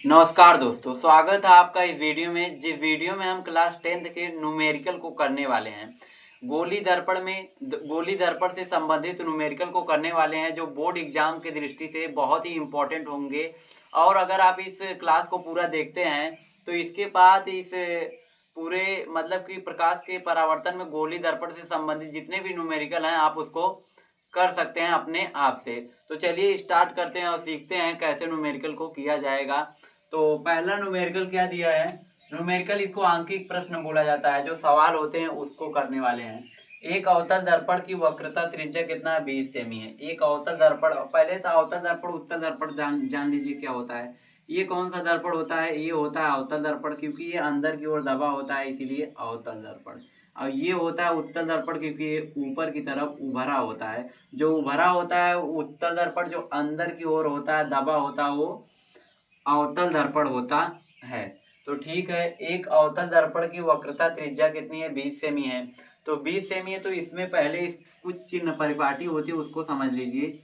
नमस्कार दोस्तों, स्वागत है आपका इस वीडियो में। जिस वीडियो में हम क्लास 10th के न्यूमेरिकल को करने वाले हैं। गोली दर्पण से संबंधित न्यूमेरिकल को करने वाले हैं, जो बोर्ड एग्जाम की दृष्टि से बहुत ही इम्पोर्टेंट होंगे। और अगर आप इस क्लास को पूरा देखते हैं तो इसके बाद इस पूरे मतलब कि प्रकाश के परावर्तन में गोली दर्पण से संबंधित जितने भी न्यूमेरिकल हैं आप उसको कर सकते हैं अपने आप से। तो चलिए स्टार्ट करते हैं और सीखते हैं कैसे न्यूमेरिकल को किया जाएगा। तो पहला न्यूमेरिकल क्या दिया है? न्यूमेरिकल इसको आंकिक प्रश्न बोला जाता है। जो सवाल होते हैं उसको करने वाले हैं। एक अवतल दर्पण की वक्रता त्रिज्या कितना है? 20 सेमी है। एक अवतल दर्पण, पहले तो अवतल दर्पण उत्तल दर्पण जान लीजिए क्या होता है। ये कौन सा दर्पण होता है? ये होता है अवतल दर्पण, क्योंकि ये अंदर की ओर दबा होता है इसीलिए अवतल दर्पण। और ये होता है उत्तल दर्पण, क्योंकि ये ऊपर की तरफ उभरा होता है। जो उभरा होता है उत्तल दर्पण, जो अंदर की ओर होता है दबा होता है वो अवतल दर्पण होता है। तो ठीक है, एक अवतल दर्पण की वक्रता त्रिज्या कितनी है? 20 सेमी है। तो 20 सेमी है तो इसमें पहले कुछ चिन्ह परिपाटी होती है उसको समझ लीजिए।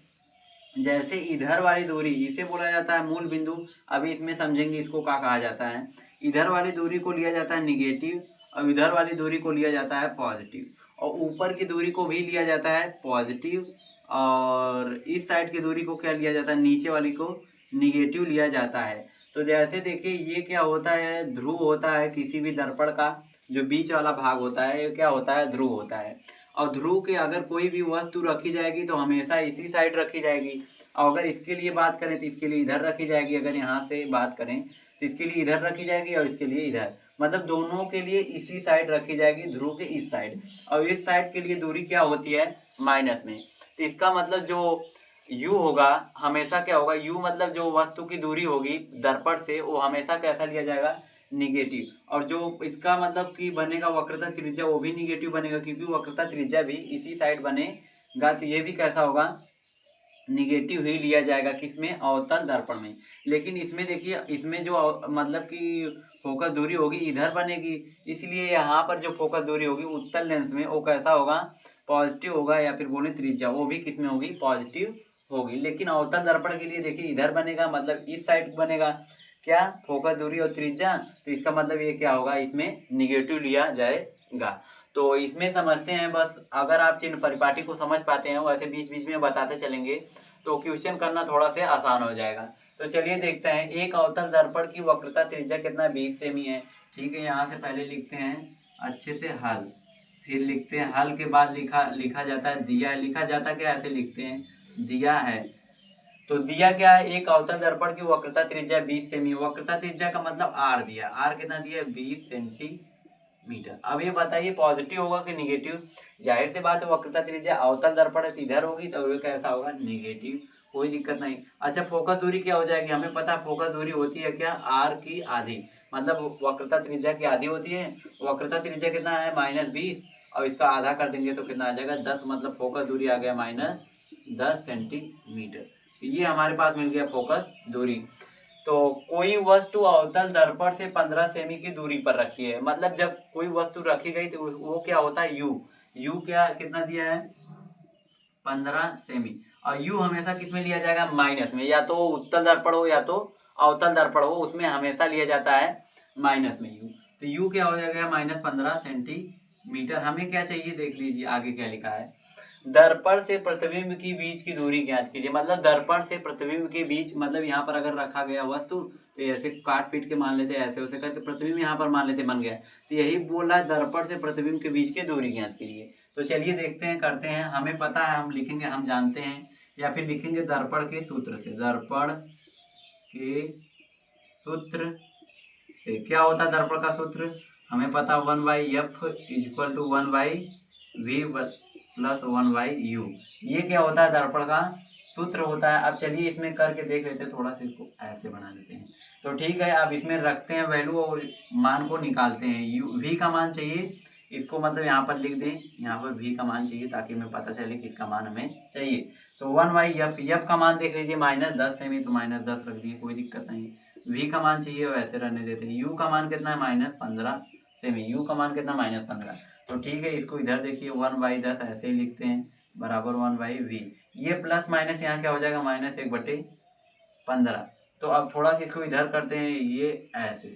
जैसे इधर वाली दूरी इसे बोला जाता है मूल बिंदु। अभी इसमें समझेंगे इसको क्या कहा जाता है। इधर वाली दूरी को लिया जाता है निगेटिव, और इधर वाली दूरी को लिया जाता है पॉजिटिव, और ऊपर की दूरी को भी लिया जाता है पॉजिटिव, और इस साइड की दूरी को क्या लिया जाता है? नीचे वाली को निगेटिव लिया जाता है। तो जैसे देखिए ये क्या होता है? ध्रुव होता है किसी भी दर्पण का। जो बीच वाला भाग होता है ये क्या होता है? ध्रुव होता है। और ध्रुव के अगर कोई भी वस्तु रखी जाएगी तो हमेशा इसी साइड रखी जाएगी। और अगर इसके लिए बात करें तो इसके लिए इधर रखी जाएगी। अगर यहाँ से बात करें तो इसके लिए इधर रखी जाएगी और इसके लिए इधर, मतलब दोनों के लिए इसी साइड रखी जाएगी, ध्रुव के इस साइड। और इस साइड के लिए दूरी क्या होती है? माइनस में। तो इसका मतलब जो u होगा हमेशा क्या होगा? u मतलब जो वस्तु की दूरी होगी दर्पण से वो हमेशा कैसा लिया जाएगा? निगेटिव। और जो इसका मतलब कि बनेगा वक्रता त्रिज्या वो भी निगेटिव बनेगा, क्योंकि वक्रता त्रिज्या भी इसी साइड बनेगा। तो ये भी कैसा होगा? निगेटिव ही लिया जाएगा। किसमें? अवतल दर्पण में। लेकिन इसमें देखिए, इसमें जो मतलब कि फोकस दूरी होगी इधर बनेगी, इसलिए यहाँ पर जो फोकस दूरी होगी उत्तल लेंस में वो कैसा होगा? पॉजिटिव होगा, या फिर बोले त्रिज्या वो भी किसमें होगी? पॉजिटिव होगी। लेकिन अवतल दर्पण के लिए देखिए इधर बनेगा, मतलब इस साइड बनेगा क्या? फोकस दूरी और त्रिज्या। तो इसका मतलब ये क्या होगा? इसमें निगेटिव लिया जाएगा। तो इसमें समझते हैं बस। अगर आप चिन्ह परिपाटी को समझ पाते हैं, वैसे बीच बीच में बताते चलेंगे तो क्वेश्चन करना थोड़ा सा आसान हो जाएगा। तो चलिए देखते हैं। एक अवतल दर्पण की वक्रता त्रिज्या कितना? 20 सेमी है। ठीक है, यहाँ से पहले लिखते हैं अच्छे से हल, फिर लिखते हैं हल के बाद लिखा जाता है दिया। लिखा जाता क्या? ऐसे लिखते हैं दिया है। तो दिया क्या है? एक अवतल दर्पण की वक्रता त्रिज्या 20 सेमी। वक्रता त्रिज्या का मतलब आर दिया। आर कितना दिया? 20 सेंटीमीटर। अब ये बताइए पॉजिटिव होगा कि निगेटिव? जाहिर सी बात है, वक्रता त्रिज्या अवतल दर्पण है तो इधर होगी, तो ये कैसा होगा? निगेटिव। कोई दिक्कत नहीं। अच्छा, फोकस दूरी क्या हो जाएगी? हमें पता है फोकस दूरी होती है क्या? आर की आधी, मतलब वक्रता त्रिज्या की आधी होती है। वक्रता त्रिज्या कितना है? -20, और इसका आधा कर देंगे तो कितना आ जाएगा? 10, मतलब फोकस दूरी आ गया -10 सेंटीमीटर। तो ये हमारे पास मिल गया फोकस दूरी। तो कोई वस्तु अवतल दर्पण से 15 सेमी की दूरी पर रखी है। मतलब जब कोई वस्तु रखी गई तो वो क्या होता है? यू क्या कितना दिया है? 15 सेमी। और यू हमेशा किस में लिया जाएगा? माइनस में। या तो उत्तल दर्पण हो या तो अवतल दर्पण हो, उसमें हमेशा लिया जाता है माइनस में यू। तो यू क्या हो जाएगा? -15 सेंटीमीटर। हमें क्या चाहिए देख लीजिए आगे क्या लिखा है। दर्पण से प्रतिबिंब की बीच की दूरी ज्ञात कीजिए। मतलब दर्पण से प्रतिबिंब के बीच, मतलब यहाँ पर अगर रखा गया वस्तु तो ऐसे काट पीट के मान लेते, ऐसे उसे करके प्रतिबिंब यहाँ पर मान लेते बन गया। तो यही बोल रहा है दर्पण से प्रतिबिंब के बीच की दूरी ज्ञात कीजिए। तो चलिए देखते हैं, करते हैं। हमें पता है, हम लिखेंगे, हम जानते हैं, या फिर लिखेंगे दर्पण के सूत्र से। दर्पण के सूत्र से क्या होता है? दर्पण का सूत्र हमें पता, 1/f = 1/v + 1/u। ये क्या होता है? दर्पण का सूत्र होता है। अब चलिए इसमें करके देख लेते हैं, थोड़ा सा इसको ऐसे बना देते हैं। तो ठीक है, अब इसमें रखते हैं वैल्यू और मान को निकालते हैं। यू वी का मान चाहिए, इसको मतलब यहाँ पर लिख दें, यहाँ पर वी का मान चाहिए ताकि हमें पता चले किसका मान हमें चाहिए। तो 1/f, एफ का मान देख लीजिए -10 सेमी, तो -10 रख दिए, कोई दिक्कत नहीं। v का मान चाहिए वैसे रहने देते हैं। u का मान कितना है? -15 सेमी। u का मान कितना? -15। तो ठीक है, इसको इधर देखिए 1/10 ऐसे ही लिखते हैं, बराबर 1/v। ये प्लस माइनस यहाँ क्या हो जाएगा? -1/15। तो अब थोड़ा सा इसको इधर करते हैं, ये ऐसे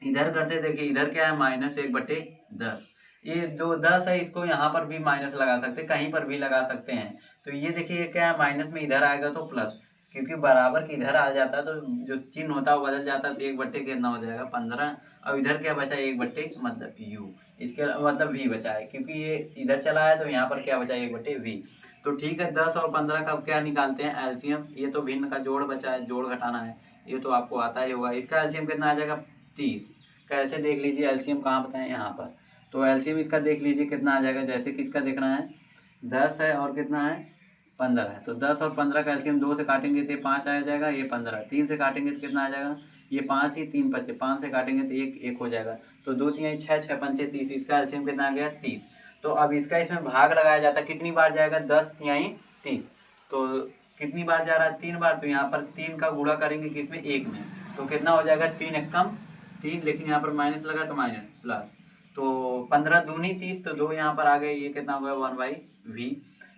इधर करते, देखिए इधर क्या है -1/10। ये जो 10 है इसको यहाँ पर भी माइनस लगा सकते हैं, कहीं पर भी लगा सकते हैं। तो ये देखिए ये क्या है, माइनस में इधर आएगा तो प्लस, क्योंकि बराबर की इधर आ जाता है तो जो चिन्ह होता है वो बदल जाता है। तो 1/, कितना हो जाएगा 15। अब इधर क्या बचा, 1/, मतलब u, इसके मतलब v बचा है, क्योंकि ये इधर चला है तो यहाँ पर क्या बचा 1/v। तो ठीक है, 10 और 15 का क्या निकालते हैं एलसीएम। ये तो भिन्न का जोड़ बचा है, जोड़ घटाना है, ये तो आपको आता ही होगा। इसका एलसीएम कितना आ जाएगा 30। कैसे देख लीजिए, एलसीएम कहाँ बताएं, यहाँ पर। तो एलसीएम इसका देख लीजिए कितना आ जाएगा, जैसे कि इसका देखना है 10 है और कितना है 15 है। तो 10 और 15 का एलसीएम 2 से काटेंगे तो 5 आ जाएगा, ये 15। 3 से काटेंगे तो कितना आ जाएगा, ये 5 ही, 3 बचे, 5 से काटेंगे तो 1 हो जाएगा। तो 2 3 6, 6 5 30, इसका एलसीएम कितना आ गया 30। तो अब इसका इसमें भाग लगाया जाता है, कितनी बार जाएगा 10 तिहाई 30। तो कितनी बार जा रहा है 3 बार। तो यहाँ पर 3 का गुणा करेंगे किसमें, 1 में। तो कितना हो जाएगा 3 एकम 3, लेकिन यहाँ पर माइनस लगा तो माइनस प्लस। तो 15 दूनी 30, तो 2 यहाँ पर आ गए, ये कितना हो गया 1/v।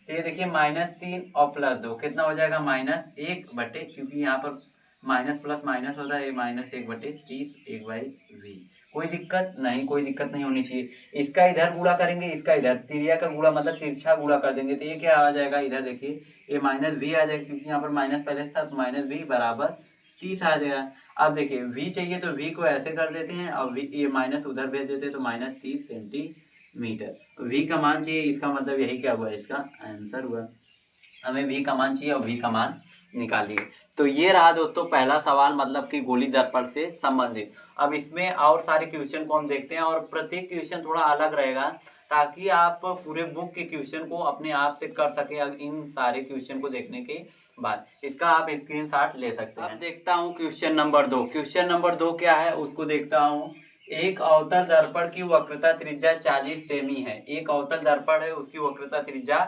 तो ये देखिए -3 और +2 कितना हो जाएगा -1/, क्योंकि यहाँ पर माइनस प्लस माइनस होता है, ये -1/30 1/v। कोई दिक्कत नहीं, कोई दिक्कत नहीं होनी चाहिए। इसका इधर गुणा करेंगे, इसका इधर, तिरिया का गुणा मतलब तिरछा गुणा कर देंगे, तो ये क्या आ जाएगा इधर देखिए, ये -v आ जाएगा, क्योंकि यहाँ पर माइनस पहले से था, तो -v बराबर 30 आ जाएगा। अब देखिए v चाहिए तो v को ऐसे कर देते हैं, और v ये माइनस उधर भेज देते हैं, तो -30 सेंटीमीटर। v का मान चाहिए, इसका मतलब यही क्या हुआ, इसका आंसर हुआ। हमें v का मान चाहिए और v का मान निकालिए। तो ये रहा दोस्तों पहला सवाल, मतलब कि गोली दर्पण से संबंधित। अब इसमें और सारे क्वेश्चन को हम देखते हैं, और प्रत्येक क्वेश्चन थोड़ा अलग रहेगा, ताकि आप पूरे बुक के क्वेश्चन को अपने आप से कर सके। इन सारे क्वेश्चन को देखने के बाद इसका आप स्क्रीनशॉट ले सकते हैं। अब देखता हूँ क्वेश्चन नंबर 2। क्वेश्चन नंबर 2 क्या है उसको देखता हूँ। एक अवतल दर्पण की वक्रता त्रिज्या 40 सेमी है। एक अवतल दर्पण है, उसकी वक्रता त्रिज्या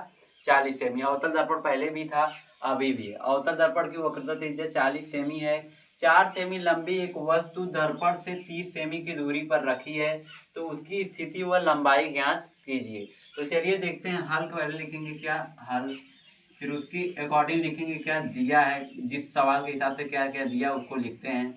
40 सेमी। अवतल दर्पण पहले भी था, अभी भी है। अवतल दर्पण की वक्रता त्रिज्या 40 सेमी है। 4 सेमी लंबी एक वस्तु दर्पण से 30 सेमी की दूरी पर रखी है, तो उसकी स्थिति व लंबाई ज्ञात कीजिए। तो चलिए देखते हैं, हल पहले लिखेंगे क्या, हल, फिर उसकी अकॉर्डिंग लिखेंगे क्या दिया है, जिस सवाल के हिसाब से क्या क्या दिया उसको लिखते हैं।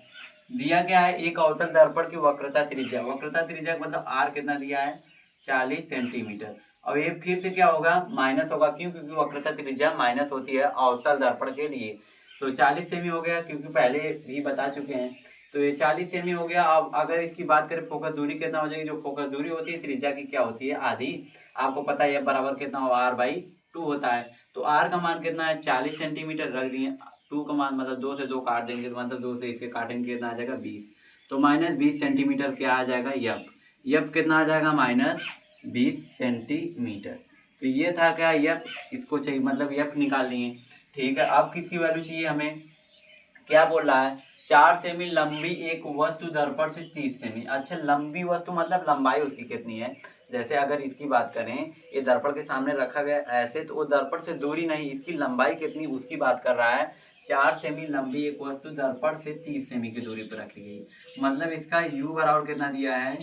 दिया क्या है, एक अवतल दर्पण की वक्रता त्रिज्या, वक्रता त्रिज्या मतलब आर कितना दिया है 40 सेंटीमीटर। और ये फिर से क्या होगा, माइनस होगा, क्यों, क्योंकि वक्रता त्रिज्या माइनस होती है अवतल दर्पण के लिए। तो 40 सेमी हो गया, क्योंकि पहले भी बता चुके हैं। तो ये 40 सेमी हो गया। अब अगर इसकी बात करें फोकस दूरी कितना हो जाएगी, जो फोकस दूरी होती है त्रिज्या की क्या होती है, आधी। आपको पता है बराबर कितना हो, r/2 होता है। तो r का मान कितना है 40 सेंटीमीटर रख दिए। 2 का मान मतलब 2 से 2 काट देंगे, तो मतलब 2 से इसके काटेंगे कितना आ जाएगा 20। तो -20 सेंटीमीटर क्या आ जाएगा, यप। यप कितना आ जाएगा -20 सेंटीमीटर। तो ये था क्या, यप, इसको चाहिए, मतलब यप निकाल लिए। ठीक है, अब किसकी वैल्यू चाहिए हमें, क्या बोल रहा है 4 सेमी लंबी एक वस्तु दर्पण से 30 सेमी। अच्छा, लंबी वस्तु मतलब लंबाई उसकी कितनी है। जैसे अगर इसकी बात करें, ये दर्पण के सामने रखा गया ऐसे, तो वो दर्पण से दूरी नहीं, इसकी लंबाई कितनी उसकी बात कर रहा है। 4 सेमी लंबी एक वस्तु दर्पण से 30 सेमी की दूरी पर रखी गई, मतलब इसका u बराबर कितना दिया है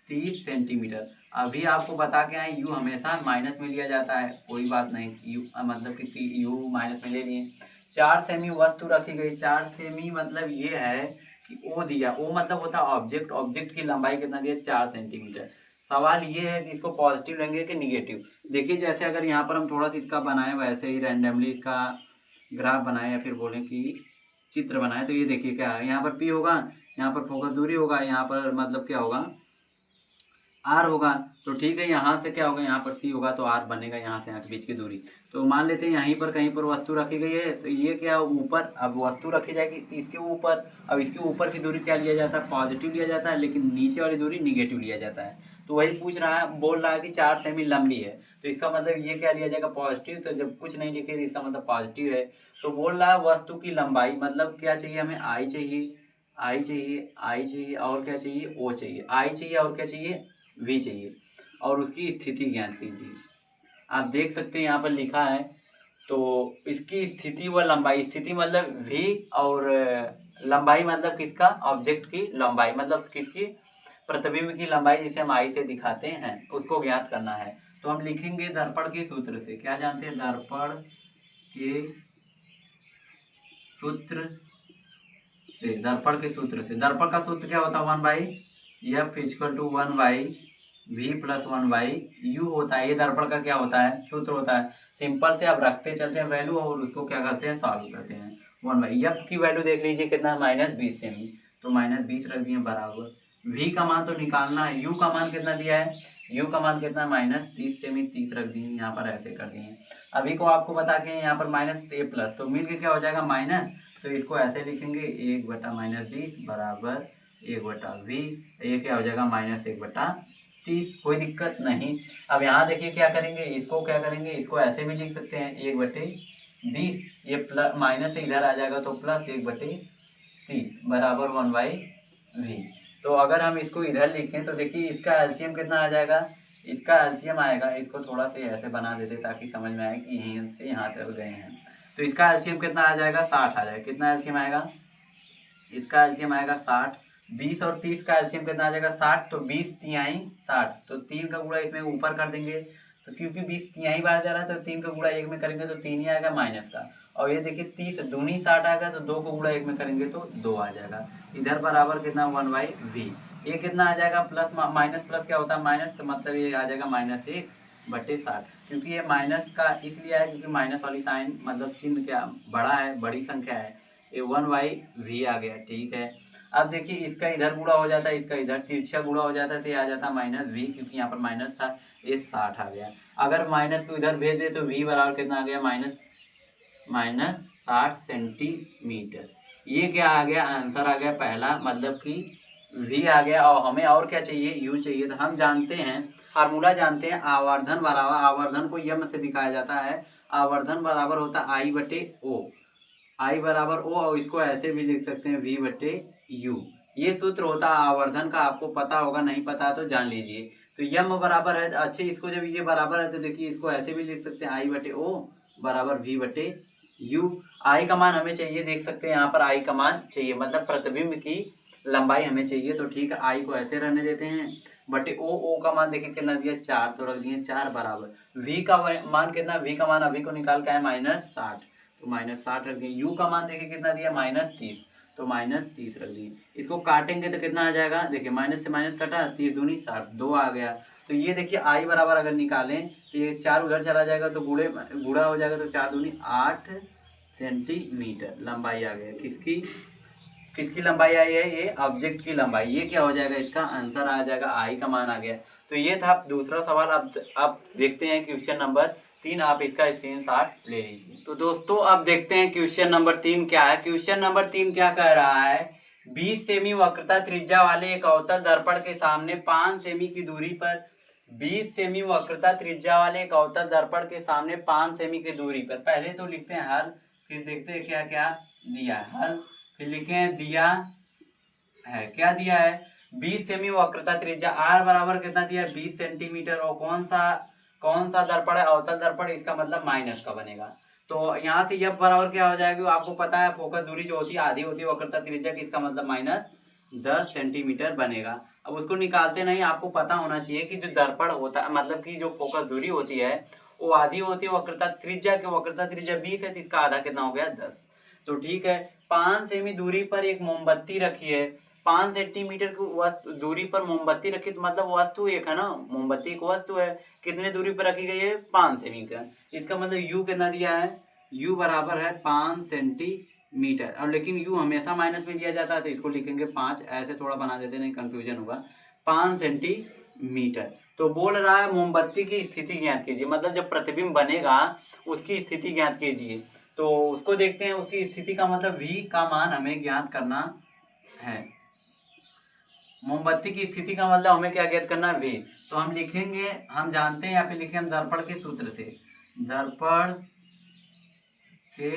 30 सेंटीमीटर। अभी आपको बता के आए, u हमेशा माइनस में लिया जाता है, कोई बात नहीं, u मतलब कि u माइनस में ले लिए। 4 सेमी वस्तु रखी गई, 4 सेमी मतलब ये है कि ओ दिया, ओ मतलब होता है ऑब्जेक्ट, ऑब्जेक्ट की लंबाई कितना दिया 4 सेंटीमीटर। सवाल ये है कि इसको पॉजिटिव लेंगे कि निगेटिव। देखिए जैसे अगर यहाँ पर हम थोड़ा सा इसका बनाए, वैसे ही रैंडमली इसका ग्राफ बनाए, या फिर बोलें कि चित्र बनाए, तो ये देखिए क्या है, यहाँ पर P होगा, यहाँ पर फोकस दूरी होगा, यहाँ पर मतलब क्या होगा आर होगा। तो ठीक है, यहाँ से क्या होगा, यहाँ पर सी होगा, तो आर बनेगा यहाँ से यहाँ के बीच की दूरी। तो मान लेते हैं यहीं पर कहीं पर वस्तु रखी गई है, तो ये क्या ऊपर, अब वस्तु रखी जाएगी तो इसके ऊपर। अब इसके ऊपर की दूरी क्या लिया जाता है, पॉजिटिव लिया जाता है, लेकिन नीचे वाली दूरी निगेटिव लिया जाता है। तो वही पूछ रहा है, बोल रहा है कि 4 सेमी लंबी है, तो इसका मतलब ये क्या लिया जाएगा पॉजिटिव। तो जब कुछ नहीं लिखे तो इसका मतलब पॉजिटिव है। तो बोल रहा है वस्तु की लंबाई, मतलब क्या चाहिए हमें, आई चाहिए, आई चाहिए, आई चाहिए, और क्या चाहिए, ओ चाहिए, आई चाहिए, और क्या चाहिए, वी चाहिए, और उसकी स्थिति ज्ञात कीजिए। आप देख सकते हैं यहाँ पर लिखा है, तो इसकी स्थिति व लंबाई, स्थिति मतलब वी, और लंबाई मतलब किसका, ऑब्जेक्ट की लंबाई, मतलब किसकी, प्रतिबिंब की लंबाई, जिसे हम आई से दिखाते हैं, उसको ज्ञात करना है। तो हम लिखेंगे दर्पण के सूत्र से, क्या जानते हैं, दर्पण के सूत्र से, दर्पण के सूत्र से। दर्पण का सूत्र क्या होता है? 1/f equal to 1/v plus 1/u होता है। ये दर्पण का क्या होता है? सूत्र होता है। सिंपल से आप रखते चलते हैं वैल्यू और उसको क्या करते हैं? सॉल्व करते हैं। 1/f की वैल्यू देख लीजिए कितना, -20 सेमी, तो -20 रख दिए बराबर। v का मान तो निकालना है, u का मान कितना दिया है? u का मान कितना? -30 सेमी, 30 रख दिए, यहाँ पर ऐसे कर दिए। अभी को आपको बता के यहाँ पर -a+, तो मिल के क्या हो जाएगा? माइनस, तो इसको ऐसे लिखेंगे 1/-20 बराबर 1/v। ये क्या हो जाएगा? -1/30। कोई दिक्कत नहीं। अब यहाँ देखिए क्या करेंगे, इसको क्या करेंगे? इसको ऐसे भी लिख सकते हैं 1/20, ये प्लस माइनस से इधर आ जाएगा तो प्लस 1/30 बराबर 1/v। तो अगर हम इसको इधर लिखें तो देखिए इसका एलसीएम कितना आ जाएगा? इसका एलसीएम आएगा, इसको थोड़ा सा ऐसे बना देते ताकि समझ में आए कि यहीं से यहाँ से गए हैं। तो इसका एलसीएम कितना आ जाएगा? 60 आ जाएगा। कितना एलसीएम आएगा? इसका एलसीएम आएगा 60। 20 और 30 का एलसीएम कितना आ जाएगा? 60। तो 20 तिहाई 60, तो 3 का गुणा इसमें ऊपर कर देंगे, तो क्योंकि 20 तिहाई बार जा रहा है तो 3 का गुणा 1 में करेंगे तो 3 ही आएगा माइनस का। और ये देखिए 30 दूनी 60 आएगा, तो 2 को गुणा 1 में करेंगे तो 2 आ जाएगा। इधर बराबर कितना? 1/v। ये कितना आ जाएगा? प्लस माइनस प्लस क्या होता है? माइनस, तो मतलब ये आ जाएगा -1/60। क्योंकि ये माइनस का इसलिए है क्योंकि माइनस वाली साइन मतलब चिन्ह क्या बड़ा है, बड़ी संख्या है, ये 1/v आ गया। ठीक है। अब देखिए इसका इधर गुणा हो जाता है, इसका इधर तिरछा गुणा हो जाता है, तो ये आ जाता है -v, क्योंकि यहाँ पर माइनस था, ये 60 आ गया। अगर माइनस को इधर भेज दे तो v बराबर कितना आ गया? -60 सेंटीमीटर। ये क्या आ गया? आंसर आ गया पहला, मतलब कि v आ गया। और हमें और क्या चाहिए? u चाहिए। तो हम जानते हैं, फार्मूला जानते हैं, आवर्धन बराबर, आवर्धन को यम से दिखाया जाता है, आवर्धन बराबर होता है I/O। I बराबर O, और इसको ऐसे भी लिख सकते हैं V/U। ये सूत्र होता है आवर्धन का, आपको पता होगा, नहीं पता तो जान लीजिए। तो यम बराबर है, अच्छे इसको जब ये बराबर है तो देखिए इसको ऐसे भी लिख सकते हैं I/O बराबर V/U। I का मान हमें चाहिए, देख सकते हैं यहाँ पर I का मान चाहिए, मतलब प्रतिबिंब की लंबाई हमें चाहिए। तो ठीक है, I को ऐसे रहने देते हैं, बटे O का मान देखिए कितना दिया? 4, तो रख दिए 4 बराबर। V का मान कितना? V का मान अभी को निकाल के आए -60, तो -60 रख दिए। u का मान देखिए कितना दिया? -30, तो -30 रख दिए। इसको काटेंगे तो कितना आ जाएगा? देखिए माइनस से माइनस कटा, 30 दूनी 60, 2 आ गया। तो ये देखिए I बराबर अगर निकालें तो ये 4 उधर चला जाएगा तो गुणा हो जाएगा, तो 4 दूनी 8 सेंटीमीटर लंबाई आ गया। किसकी लंबाई आई है? ये ऑब्जेक्ट की लंबाई। ये क्या हो जाएगा? इसका आंसर आ जाएगा, I का मान आ गया। तो ये था दूसरा सवाल। अब देखते हैं क्वेश्चन नंबर 3, आप इसका स्क्रीनशॉट ले लीजिए। तो दोस्तों अब देखते हैं क्वेश्चन नंबर 3 क्या है। क्वेश्चन नंबर 3 क्या कह रहा है? 20 सेमी वक्रता त्रिज्या वाले एक अवतल दर्पण के सामने 5 सेमी की दूरी पर, 20 सेमी वक्रता त्रिज्या वाले एक अवतल दर्पण के सामने 5 सेमी की दूरी पर, पहले तो लिखते हैं हल, फिर देखते हैं क्या क्या दिया है। हल फिर लिखे हैं, दिया है, क्या दिया है? 20 सेमी वक्रता त्रिज्या, r बराबर कितना दिया है? 20 सेंटीमीटर। और कौन सा दर्पण है? अवतल दर्पण, इसका मतलब माइनस का बनेगा। तो यहाँ से f बराबर क्या हो जाएगा? आपको पता है फोकस दूरी जो होती है आधी होती है वक्रता त्रिज्या की, इसका मतलब -10 सेंटीमीटर बनेगा। अब उसको निकालते नहीं, आपको पता होना चाहिए कि जो दर्पण होता है, मतलब कि जो फोकस दूरी होती है वो आधी होती है वक्रता त्रिज्या की। वक्रता त्रिज्या 20 है तो इसका आधा कितना हो गया? 10। तो ठीक है, 5 सेमी दूरी पर एक मोमबत्ती रखी है, 5 सेंटीमीटर की दूरी पर मोमबत्ती रखी, तो मतलब वस्तु एक है ना, मोमबत्ती एक वस्तु है। कितने दूरी पर रखी गई है? 5 सेमी का। इसका मतलब u कितना दिया है? u बराबर है 5 सेंटीमीटर। अब लेकिन u हमेशा माइनस में दिया जाता है तो इसको लिखेंगे 5, ऐसे थोड़ा बना देते, नहीं कंफ्यूजन होगा। 5 सेंटीमीटर। तो बोल रहा है मोमबत्ती की स्थिति ज्ञात कीजिए, मतलब जब प्रतिबिंब बनेगा उसकी स्थिति ज्ञात कीजिए। तो उसको देखते हैं, उसकी स्थिति का मतलब v का मान हमें ज्ञात करना है। मोमबत्ती की स्थिति का मतलब हमें क्या ज्ञात करना है? v। तो हम लिखेंगे, हम जानते हैं, यहाँ पे लिखे हम दर्पण के सूत्र से, दर्पण के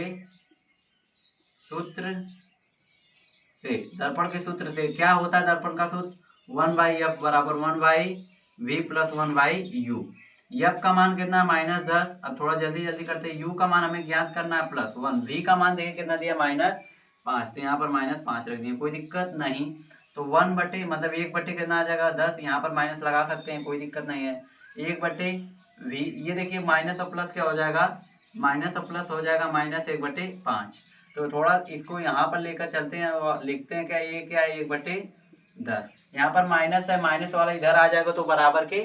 सूत्र से क्या होता है? दर्पण का सूत्र 1/f बराबर 1/v प्लस 1/u। f का मान कितना? -10। अब थोड़ा जल्दी करते हैं। u का मान हमें ज्ञात करना है +1। v का मान देखिए कितना दिया? -5, तो यहाँ पर -5 रख दिए, कोई दिक्कत नहीं। तो 1/, मतलब 1/, कितना आ जाएगा? 10। यहाँ पर माइनस लगा सकते हैं, कोई दिक्कत नहीं है। 1/v, ये देखिए माइनस और प्लस क्या हो जाएगा? माइनस और प्लस हो जाएगा -1/5। तो थोड़ा इसको यहाँ पर लेकर चलते हैं और लिखते हैं क्या, ये क्या है 1/10। यहाँ पर माइनस है, माइनस वाला इधर आ जाएगा तो बराबर के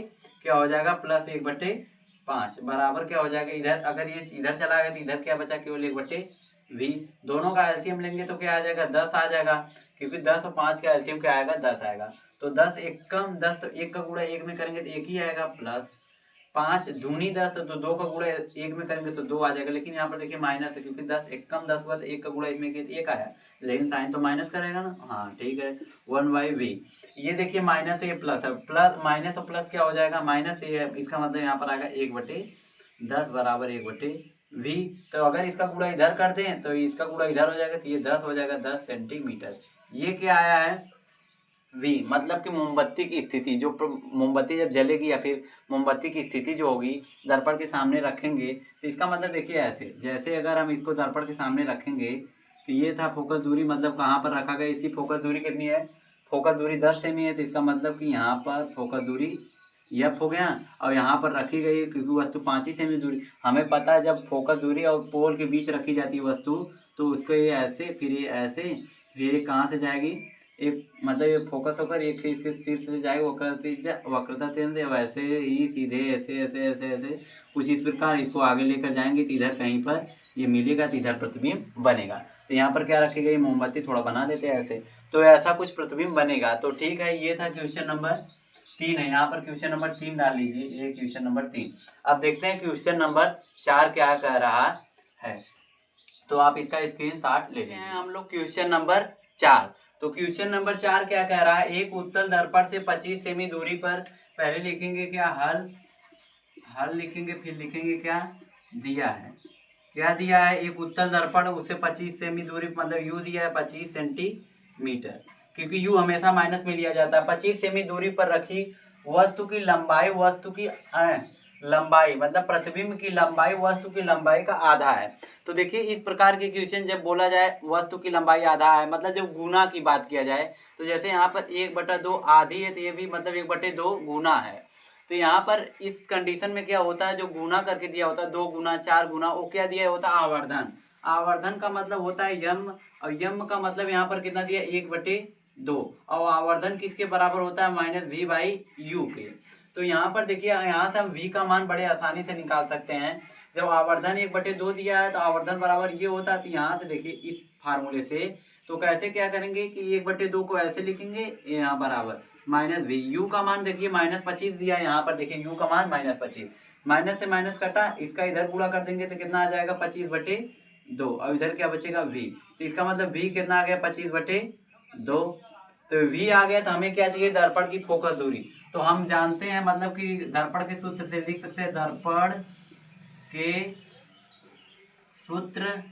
क्या हो जाएगा +1/5 बराबर क्या हो जाएगा, इधर अगर ये इधर चला गया तो इधर क्या बचा, केवल 1/v। दोनों का एलसीएम लेंगे तो क्या आ जाएगा 10 आ जाएगा, क्योंकि 10 और 5 का एलसीएम क्या आएगा 10 आएगा। तो 10 एक कम 10, तो 1 का गुणा 1 में करेंगे तो 1 ही आएगा, प्लस 5 दूनी 10 तो 2 का गुणा 1 में करेंगे तो 2 आ जाएगा। लेकिन यहाँ पर देखिए माइनस है, क्योंकि 10 एक कम 10 हुआ तो 1 का गुणा इसमें किया 1 आया, लेकिन साइन तो माइनस करेगा ना। हाँ ठीक है, 1/v। ये देखिए माइनस ये प्लस है, प्लस माइनस और प्लस क्या हो जाएगा, माइनस ये है, इसका मतलब यहाँ पर आएगा 1/10 बराबर 1/v। तो अगर इसका गुणा इधर कर दें तो इसका गुणा इधर हो जाएगा, तो ये 10 हो जाएगा 10 सेंटीमीटर। ये क्या आया है V, मतलब कि मोमबत्ती की स्थिति, जो मोमबत्ती जब जलेगी या फिर मोमबत्ती की स्थिति जो होगी दर्पण के सामने रखेंगे, तो इसका मतलब देखिए ऐसे, जैसे अगर हम इसको दर्पण के सामने रखेंगे तो ये था फोकस दूरी, मतलब कहाँ पर रखा गया, इसकी फोकस दूरी कितनी है, फोकस दूरी 10 सेमी है, तो इसका मतलब कि यहाँ पर फोकस दूरी F हो गया, और यहाँ पर रखी गई है क्योंकि वस्तु 5 ही सेमी दूरी। हमें पता है जब फोकस दूरी और पोल के बीच रखी जाती है वस्तु, तो उसको ये ऐसे, फिर ये ऐसे, फिर ये कहाँ से जाएगी, एक मतलब ये फोकस होकर एक इसके शीर्ष से जाएगा वक्रता केंद्र, वैसे ही सीधे ऐसे ऐसे ऐसे ऐसे कुछ इस प्रकार इसको आगे लेकर जाएंगे तो इधर कहीं पर ये मिलेगा, तो इधर प्रतिबिंब बनेगा। तो यहाँ पर क्या रखी गई, मोमबत्ती थोड़ा बना देते हैं ऐसे, तो ऐसा कुछ प्रतिबिंब बनेगा। तो ठीक है, ये था क्वेश्चन नंबर 3 है। यहाँ पर क्वेश्चन नंबर 3 डाल लीजिए, ये क्वेश्चन नंबर 3। अब देखते हैं क्वेश्चन नंबर 4 क्या कह रहा है, तो आप इसका स्क्रीनशॉट ले लीजिए। हम लोग क्वेश्चन नंबर 4। तो क्वेश्चन नंबर 4 क्या कह रहा है, एक उत्तल दर्पण से 25 सेमी दूरी पर, पहले लिखेंगे क्या हल लिखेंगे, फिर लिखेंगे क्या दिया है, क्या दिया है, एक उत्तल दर्पण उससे 25 सेमी दूरी, मतलब यू दिया है 25 सेंटीमीटर, क्योंकि यू हमेशा माइनस में लिया जाता है। 25 सेमी दूरी पर रखी वस्तु की लंबाई, वस्तु की लंबाई मतलब प्रतिबिंब की लंबाई वस्तु की लंबाई का आधा है। तो देखिए इस प्रकार के क्वेश्चन जब बोला जाए वस्तु की लंबाई आधा है, मतलब जब गुना की बात किया जाए, तो जैसे यहाँ पर 1/2 आधी है, तो ये भी मतलब 1/2 गुना है। तो यहाँ पर इस कंडीशन में क्या होता है, जो गुना करके दिया होता है 2 गुना 4 गुना, वो क्या दिया होता है आवर्धन। आवर्धन का मतलब होता है यम, और यम का मतलब यहाँ पर कितना दिया 1/2, और आवर्धन किसके बराबर होता है -v/u के। तो यहाँ पर देखिए यहाँ से हम v का मान बड़े आसानी से निकाल सकते हैं। जब आवर्धन 1/2 दिया है तो आवर्धन बराबर ये होता है, तो यहाँ से देखिए इस फार्मूले से, तो कैसे क्या करेंगे कि 1/2 को ऐसे लिखेंगे, यहाँ बराबर -v, u का मान देखिए -25 दिया है, यहाँ पर देखिए u का मान -25, माइनस से माइनस कटा, इसका इधर गुणा कर देंगे तो कितना आ जाएगा 25/2, और इधर क्या बचेगा v, तो इसका मतलब v कितना आ गया 25/2। तो v आ गया, तो हमें क्या चाहिए दर्पण की फोकस दूरी। तो हम जानते हैं मतलब कि दर्पण के सूत्र से लिख सकते हैं, दर्पण के सूत्र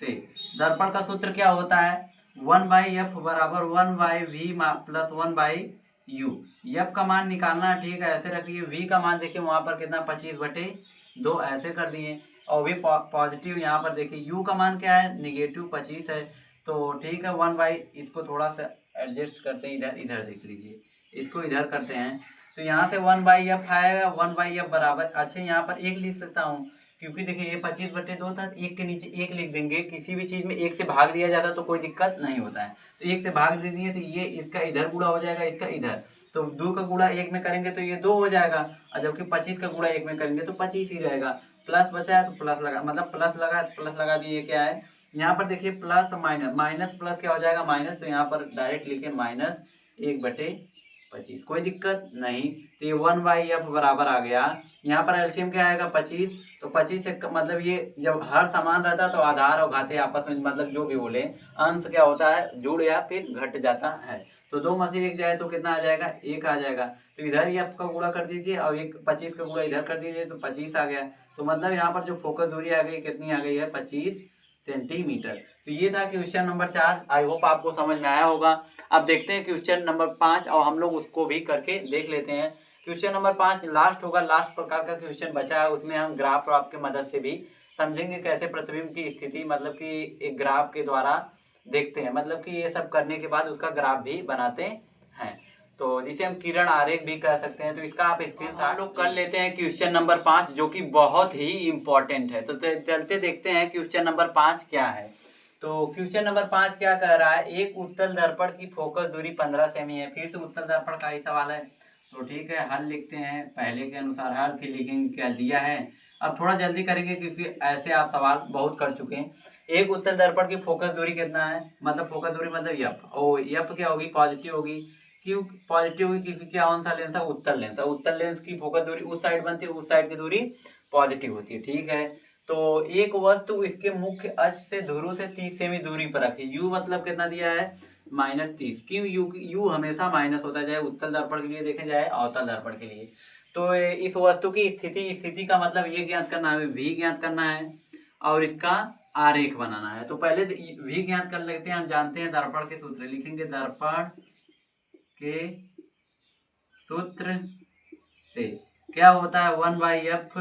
से, दर्पण का सूत्र क्या होता है 1/f बराबर 1/v प्लस 1/u। f का मान निकालना है, ठीक है, ऐसे रखिए। v का मान देखिए वहां पर कितना 25/2 ऐसे कर दिए, और भी पॉजिटिव यहाँ पर देखिए u का मान क्या है -25 है, तो ठीक है 1/, इसको थोड़ा सा एडजस्ट करते हैं, इधर देख लीजिए, इसको इधर करते हैं, तो यहाँ से 1/f आएगा, 1/f बराबर, अच्छा यहाँ पर 1 लिख सकता हूँ, क्योंकि देखिए ये 25/2 था, 1 के नीचे 1 लिख देंगे, किसी भी चीज़ में 1 से भाग दिया जाता तो कोई दिक्कत नहीं होता है, तो 1 से भाग दे दिए तो ये इसका इधर गुणा हो जाएगा, इसका इधर, तो 2 का गुणा 1 में करेंगे तो ये 2 हो जाएगा, और जबकि 25 का गुणा 1 में करेंगे तो 25 ही रहेगा। प्लस बचा है तो प्लस लगा, मतलब प्लस लगा तो प्लस लगा दिए, क्या है यहाँ पर देखिए प्लस माइनस, माइनस प्लस क्या हो जाएगा माइनस, तो यहाँ पर डायरेक्ट लिखे -1/25, कोई दिक्कत नहीं। तो ये 1/f बराबर आ गया, यहाँ पर एलसीएम क्या आएगा 25, तो 25 से मतलब ये जब हर समान रहता तो आधार और घाते आपस में मतलब जो भी बोले अंश क्या होता है जुड़ या फिर घट जाता है, तो 2 में से 1 जाए तो कितना आ जाएगा 1 आ जाएगा, तो इधर ही आपका गुणा कर दीजिए और 25 का गुणा इधर कर दीजिए तो 25 आ गया। तो मतलब यहाँ पर जो फोकस दूरी आ गई कितनी आ गई है 25 सेंटीमीटर। तो ये था क्वेश्चन नंबर 4, आई होप आपको समझ में आया होगा। अब देखते हैं क्वेश्चन नंबर 5, और हम लोग उसको भी करके देख लेते हैं। क्वेश्चन नंबर 5 लास्ट होगा, लास्ट प्रकार का क्वेश्चन बचा है, उसमें हम ग्राफ और आपके मदद से भी समझेंगे कैसे प्रतिबिंब की स्थिति मतलब कि एक ग्राफ के द्वारा देखते हैं, मतलब कि ये सब करने के बाद उसका ग्राफ भी बनाते हैं, तो जिसे हम किरण आरेख भी कह सकते हैं। तो इसका आप स्क्रीनशॉट लोग कर लेते हैं क्वेश्चन नंबर 5, जो कि बहुत ही इंपॉर्टेंट है। तो चलते देखते हैं क्वेश्चन नंबर 5 क्या है। तो क्वेश्चन नंबर 5 क्या कह रहा है, एक उत्तल दर्पण की फोकस दूरी 15 सेमी है। फिर से उत्तल दर्पण का ही सवाल है, तो ठीक है हल लिखते हैं पहले के अनुसार हल, फिर लिखेंगे क्या दिया है। अब थोड़ा जल्दी करेंगे क्योंकि ऐसे आप सवाल बहुत कर चुके हैं। एक उत्तल दर्पण की फोकस दूरी कितना है, मतलब फोकस दूरी मतलब यप, और यप क्या होगी, पॉजिटिव होगी। क्यों पॉजिटिव होगी, क्योंकि क्या कौन सा लेंस है, उत्तल लेंस है। उत्तल लेंस की फोकस दूरी उस साइड बनती है, उस साइड की दूरी पॉजिटिव होती है, ठीक है। तो एक वस्तु इसके मुख्य अक्ष से ध्रुव से 30 सेमी दूरी पर रखी, यू मतलब कितना दिया है, -30। क्यों यू हमेशा माइनस होता जाए, उत्तल दर्पण के लिए देखे जाए अवतल दर्पण के लिए। तो इस वस्तु की स्थिति का मतलब ये ज्ञात करना है, वी ज्ञात करना है और इसका आरेख बनाना है। तो पहले वी ज्ञात कर लेते हैं। हम जानते हैं दर्पण के सूत्र, लिखेंगे दर्पण के सूत्र से क्या होता है, 1/f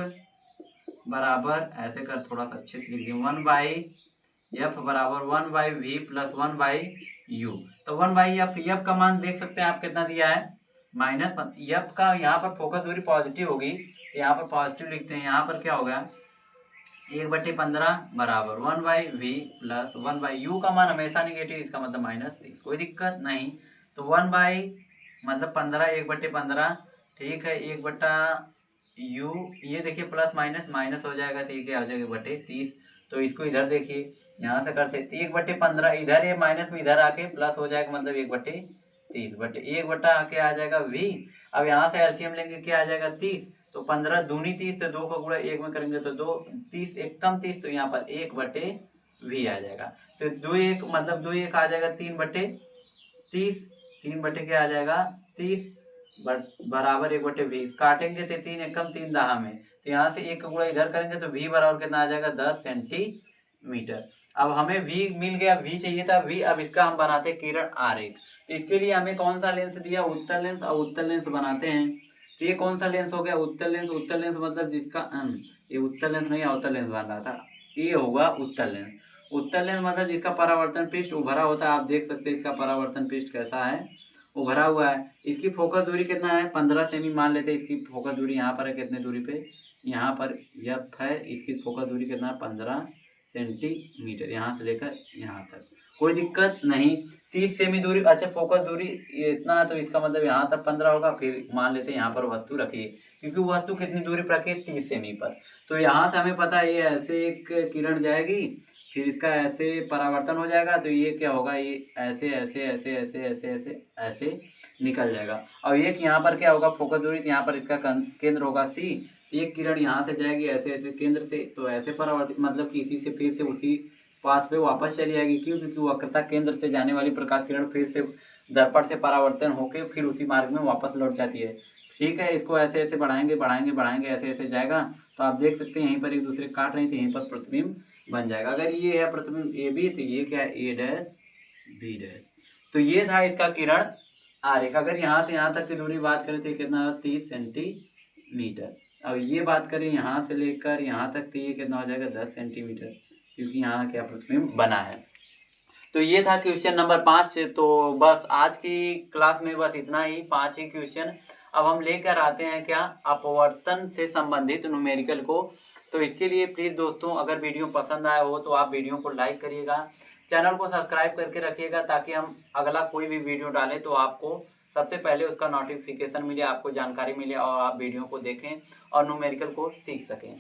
बराबर, ऐसे कर थोड़ा सा अच्छे से लिख दिए, 1/f बराबर 1/v प्लस 1/u। तो 1/f, एफ का मान देख सकते हैं आप कितना दिया है, -एफ का यहाँ पर फोकस दूरी पॉजिटिव होगी, यहाँ पर पॉजिटिव लिखते हैं। यहाँ पर क्या होगा, 1/15 बराबर 1/v प्लस 1/u का मान हमेशा निगेटिव, इसका मतलब -30, कोई दिक्कत नहीं। तो 1/मतलब 15, 1/15, ठीक है, 1/u, ये देखिए प्लस माइनस माइनस हो जाएगा, ठीक है, आ जाएगा 1/30। तो इसको इधर देखिए, यहाँ से करते 1/15, इधर ये माइनस में इधर आके प्लस हो जाएगा, मतलब 1/30 बटे 1 आके आ जाएगा v। अब यहाँ से एलसीएम लेंगे, क्या आ जाएगा 30। तो 15 दूनी 30, तो 2 का गुणा 1 में करेंगे तो 2, 30 1 कम 30, तो यहाँ पर 1/v आ जाएगा। तो 2 1 मतलब 2 1 आ जाएगा 3/30, 3 बटे क्या आ जाएगा 30 बराबर 1/20। काटेंगे तो 3 1 कम 3 दाहा में, तो यहाँ से 1 का गुणा इधर करेंगे तो v बराबर कितना आ जाएगा 10 सेंटीमीटर। अब हमें v मिल गया, v चाहिए था v। अब इसका हम बनाते हैं किरण आरेख। तो इसके लिए हमें कौन सा लेंस दिया, उत्तल लेंस, और उत्तल लेंस बनाते हैं। तो ये कौन सा लेंस हो गया, उत्तल लेंस। उत्तल लेंस मतलब जिसका ये उत्तल लेंस नहीं, अवतल लेंस बन रहा था, ये होगा उत्तल लेंस। उत्तल लेंस मतलब जिसका परावर्तन पृष्ठ उभरा होता है। आप देख सकते हैं इसका परावर्तन पृष्ठ कैसा है, उभरा हुआ है। इसकी फोकस दूरी कितना है, 15 सेमी मान लेते हैं। इसकी फोकस दूरी यहाँ पर है, कितने दूरी पे, यहाँ पर एफ है, इसकी फोकस दूरी कितना है 15 सेंटीमीटर, यहाँ से लेकर यहाँ तक, कोई दिक्कत नहीं। 30 सेमी दूरी, अच्छा फोकस दूरी इतना, तो इसका मतलब यहाँ तक 15 होगा। फिर मान लेते हैं यहाँ पर वस्तु रखिए, क्योंकि वस्तु कितनी दूरी पर रखी है, 30 सेमी पर। तो यहाँ से हमें पता है ये ऐसे एक किरण जाएगी, फिर इसका ऐसे परावर्तन हो जाएगा, तो ये क्या होगा, ये ऐसे ऐसे ऐसे ऐसे ऐसे ऐसे ऐसे निकल जाएगा। और एक यहाँ पर क्या होगा, फोकस दूरी, तो यहाँ पर इसका केंद्र होगा C। एक किरण यहाँ से जाएगी ऐसे ऐसे केंद्र से, तो ऐसे परावर्तित मतलब कि इसी से फिर से उसी पाथ पे वापस चली जाएगी। क्यों, क्योंकि वक्रता केंद्र से जाने वाली प्रकाश किरण फिर से दर्पण से परावर्तन होकर फिर उसी मार्ग में वापस लौट जाती है, ठीक है। इसको ऐसे ऐसे बढ़ाएंगे बढ़ाएंगे बढ़ाएंगे, ऐसे ऐसे जाएगा। तो आप देख सकते हैं यहीं पर एक दूसरे काट रही थी, यहीं पर प्रतिबिंब बन जाएगा। अगर ये है प्रतिबिंब ए बी, तो ये क्या है A डैश B डैश। तो ये था इसका किरण आरेख। अगर यहाँ से यहाँ तक की दूरी बात करें तो कितना 30 सेंटीमीटर। अब ये बात करें यहाँ से लेकर यहाँ तक, तो ये कितना हो जाएगा 10 सेंटीमीटर, क्योंकि यहाँ क्या प्रतिबिंब बना है। तो ये था क्वेश्चन नंबर 5। तो बस आज की क्लास में बस इतना ही, 5 ही क्वेश्चन। अब हम लेकर आते हैं क्या, अपवर्तन से संबंधित न्यूमेरिकल को। तो इसके लिए प्लीज़ दोस्तों, अगर वीडियो पसंद आया हो तो आप वीडियो को लाइक करिएगा, चैनल को सब्सक्राइब करके रखिएगा, ताकि हम अगला कोई भी वीडियो डालें तो आपको सबसे पहले उसका नोटिफिकेशन मिले, आपको जानकारी मिले और आप वीडियो को देखें और न्यूमेरिकल को सीख सकें।